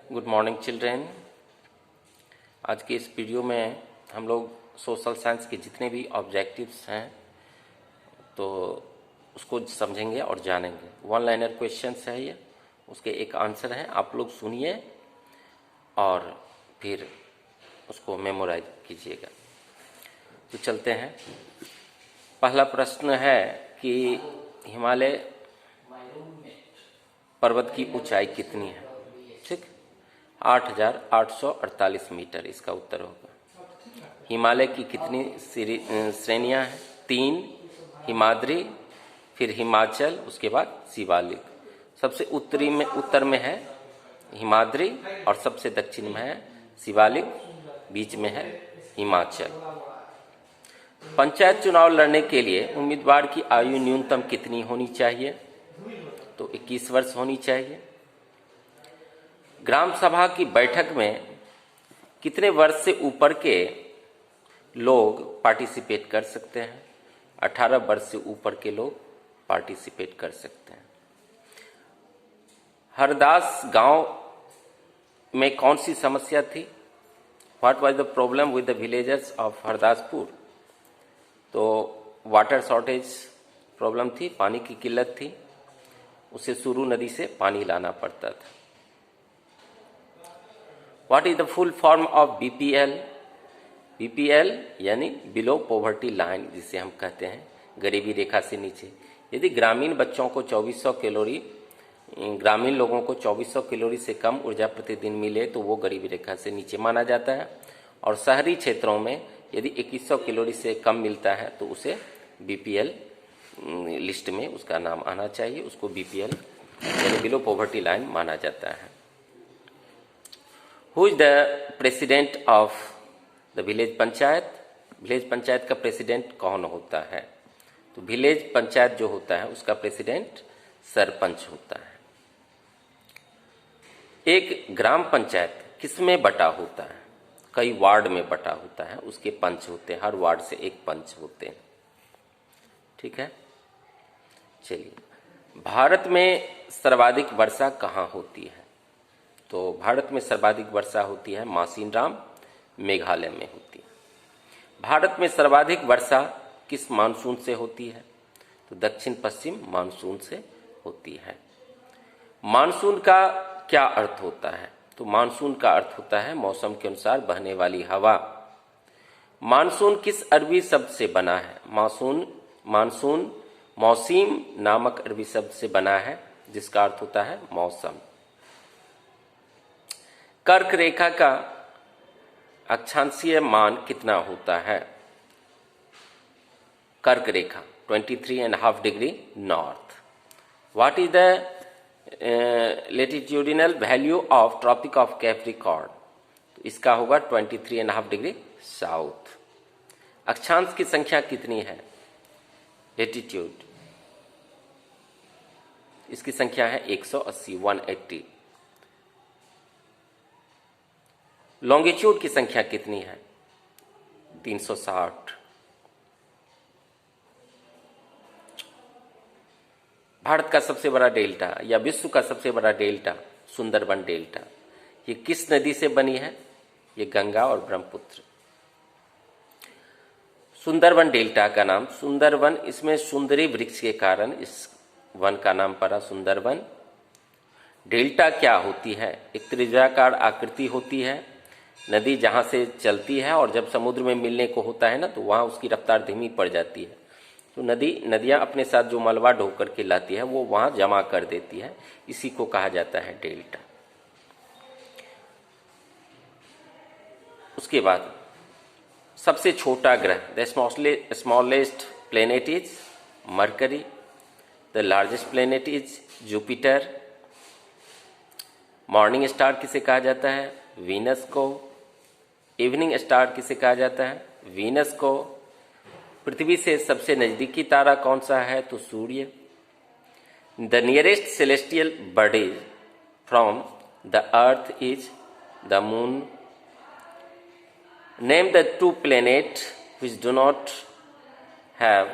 Good morning children. आज के इस वीडियो में हम लोग सोशल साइंस के जितने भी ऑब्जेक्टिव्स हैं तो उसको समझेंगे और जानेंगे। वन लाइनर क्वेश्चंस है ये, उसके एक आंसर है, आप लोग सुनिए और फिर उसको मेमोराइज कीजिएगा। तो चलते हैं। पहला प्रश्न है कि हिमालय पर्वत की ऊंचाई कितनी है? ठीक, 8,848 मीटर इसका उत्तर होगा। हिमालय की कितनी श्रेणियां हैं? 3, हिमाद्री, फिर हिमाचल, उसके बाद शिवालिक। सबसे उत्तर में है हिमाद्री और सबसे दक्षिण में है शिवालिक, बीच में है हिमाचल। पंचायत चुनाव लड़ने के लिए उम्मीदवार की आयु न्यूनतम कितनी होनी चाहिए? तो 21 वर्ष होनी चाहिए। ग्राम सभा की बैठक में कितने वर्ष से ऊपर के लोग पार्टिसिपेट कर सकते हैं? 18 वर्ष से ऊपर के लोग पार्टिसिपेट कर सकते हैं। हरदास गांव में कौन सी समस्या थी? What was the problem with the villagers of Hardaspur? तो वाटर शॉर्टेज प्रॉब्लम थी, पानी की किल्लत थी, उसे सुरू नदी से पानी लाना पड़ता था। What is the full form of BPL? BPL यानी बिलो पॉवर्टी लाइन, जिसे हम कहते हैं गरीबी रेखा से नीचे। यदि ग्रामीण बच्चों को 2400 कैलोरी, ग्रामीण लोगों को 2400 कैलोरी से कम ऊर्जा प्रतिदिन मिले तो वो गरीबी रेखा से नीचे माना जाता है। और शहरी क्षेत्रों में यदि 2100 कैलोरी से कम मिलता है तो उसे बीपीएल लिस्ट में उसका नाम आना चाहिए, उसको बीपीएल यानी बिलो पॉवर्टी लाइन माना जाता है। Who is the president of the village panchayat? Village panchayat का प्रेसिडेंट कौन होता है? तो विलेज पंचायत जो होता है उसका प्रेसिडेंट सरपंच होता है। एक ग्राम पंचायत किस में बटा होता है? कई वार्ड में बटा होता है, उसके पंच होते हैं, हर वार्ड से एक पंच होते हैं। ठीक है, चलिए। भारत में सर्वाधिक वर्षा कहाँ होती है? तो भारत में सर्वाधिक वर्षा होती है मासिनराम, मेघालय में होती है। भारत में सर्वाधिक वर्षा किस मानसून से होती है? तो दक्षिण पश्चिम मानसून से होती है। मानसून का क्या अर्थ होता है? तो मानसून का अर्थ होता है मौसम के अनुसार बहने वाली हवा। मानसून किस अरबी शब्द से बना है? मानसून मौसीम नामक अरबी शब्द से बना है, जिसका अर्थ होता है मौसम। कर्क रेखा का अक्षांशीय मान कितना होता है? कर्क रेखा 23.5 degree north. What is the latitudinal value of Tropic of Capricorn? तो इसका होगा 23.5 डिग्री साउथ। अक्षांश की संख्या कितनी है? लेटिट्यूड, इसकी संख्या है 180। लॉन्गिट्यूड की संख्या कितनी है? 360। भारत का सबसे बड़ा डेल्टा या विश्व का सबसे बड़ा डेल्टा सुंदरबन डेल्टा, ये किस नदी से बनी है? ये गंगा और ब्रह्मपुत्र। सुंदरबन डेल्टा का नाम सुंदरवन, इसमें सुंदरी वृक्ष के कारण इस वन का नाम पड़ा सुंदरवन। डेल्टा क्या होती है? एक त्रिज्याकार आकृति होती है, नदी जहां से चलती है और जब समुद्र में मिलने को होता है ना तो वहां उसकी रफ्तार धीमी पड़ जाती है। तो नदियां अपने साथ जो मलबा ढो करके लाती है वो वहां जमा कर देती है, इसी को कहा जाता है डेल्टा। उसके बाद सबसे छोटा ग्रह, the smallest planet is mercury, the largest planet is Jupiter. Morning star किसे कहा जाता है? वीनस को। इवनिंग स्टार किसे कहा जाता है? वीनस को। पृथ्वी से सबसे नजदीकी तारा कौन सा है? तो सूर्य। The nearest celestial body from the earth is the moon. Name the 2 planet which do not have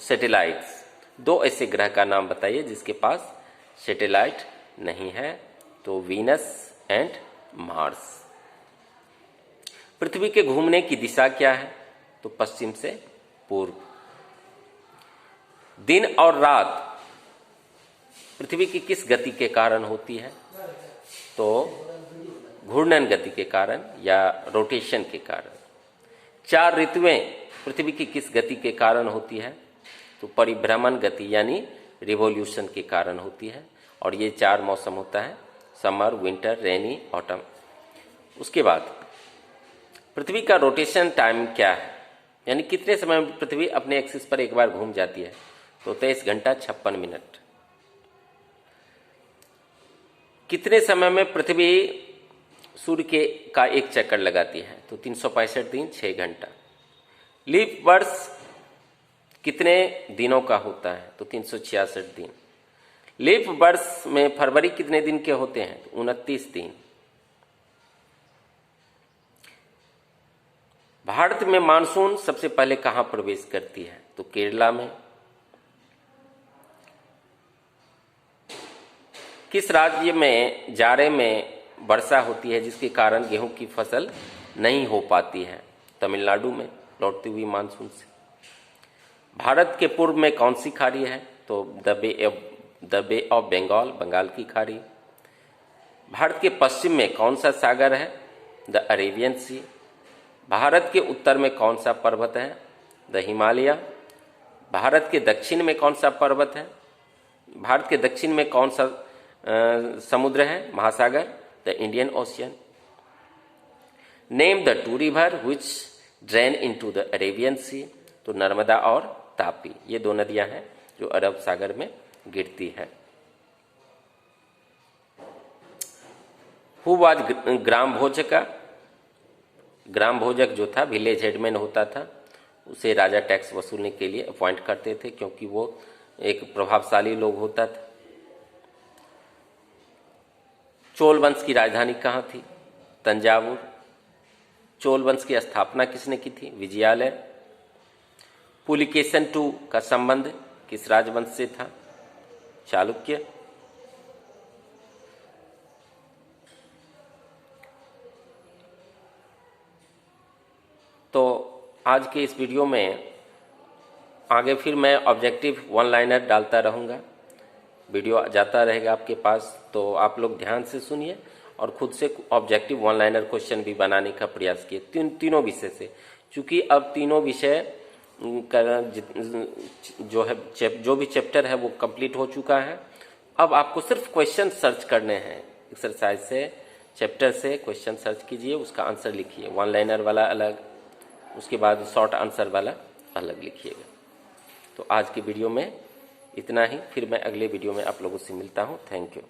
satellites. 2 ऐसे ग्रह का नाम बताइए जिसके पास सैटेलाइट नहीं है, तो वीनस एंड मार्स। पृथ्वी के घूमने की दिशा क्या है? तो पश्चिम से पूर्व। दिन और रात पृथ्वी की किस गति के कारण होती है? तो घूर्णन गति के कारण या रोटेशन के कारण। 4 ऋतुएं पृथ्वी की किस गति के कारण होती है? तो परिभ्रमण गति यानी रिवॉल्यूशन के कारण होती है। और ये 4 मौसम होता है, समर, विंटर, रेनी, ऑटम। उसके बाद पृथ्वी का रोटेशन टाइम क्या है, यानी कितने समय में पृथ्वी अपने एक्सिस पर एक बार घूम जाती है? तो 23 घंटा 56 मिनट। कितने समय में पृथ्वी सूर्य का एक चक्कर लगाती है? तो 365 दिन 6 घंटा। लीप वर्ष कितने दिनों का होता है? तो 366 दिन। लीप वर्ष में फरवरी कितने दिन के होते हैं? तो 29 दिन। भारत में मानसून सबसे पहले कहां प्रवेश करती है? तो केरला में। किस राज्य में जाड़े में वर्षा होती है जिसके कारण गेहूं की फसल नहीं हो पाती है? तमिलनाडु में, लौटती हुई मानसून से। भारत के पूर्व में कौन सी खाड़ी है? तो the Bay of Bengal, Bengal की खाड़ी। भारत के पश्चिम में कौन सा सागर है? द अरेबियन सी। भारत के उत्तर में कौन सा पर्वत है? द हिमालय। भारत के दक्षिण में कौन सा पर्वत है? भारत के दक्षिण में कौन सा समुद्र है, महासागर? The Indian Ocean. Name the 2 river which drain into the Arabian sea. तो नर्मदा और तापी, ये 2 नदियां हैं जो अरब सागर में गिरती है। हु वाज ग्राम भोजक? ग्राम भोजक जो था, विलेज हेडमैन होता था, उसे राजा टैक्स वसूलने के लिए अपॉइंट करते थे क्योंकि वो एक प्रभावशाली लोग होता था। चोल वंश की राजधानी कहाँ थी? तंजावुर। चोल वंश की स्थापना किसने की थी? विजयालय। पुलिकेशन II का संबंध किस राजवंश से था? चालुक्य। तो आज के इस वीडियो में आगे फिर मैं ऑब्जेक्टिव 1 लाइनर डालता रहूँगा, वीडियो जाता रहेगा आपके पास, तो आप लोग ध्यान से सुनिए और खुद से ऑब्जेक्टिव 1 लाइनर क्वेश्चन भी बनाने का प्रयास किए तीनों विषय से। क्योंकि अब तीनों विषय का जो भी चैप्टर है वो कंप्लीट हो चुका है। अब आपको सिर्फ क्वेश्चन सर्च करने हैं। एक्सरसाइज से, चैप्टर से क्वेश्चन सर्च कीजिए, उसका आंसर लिखिए। 1 लाइनर वाला अलग, उसके बाद शॉर्ट आंसर वाला अलग लिखिएगा। तो आज की वीडियो में इतना ही, फिर मैं अगले वीडियो में आप लोगों से मिलता हूँ। Thank you.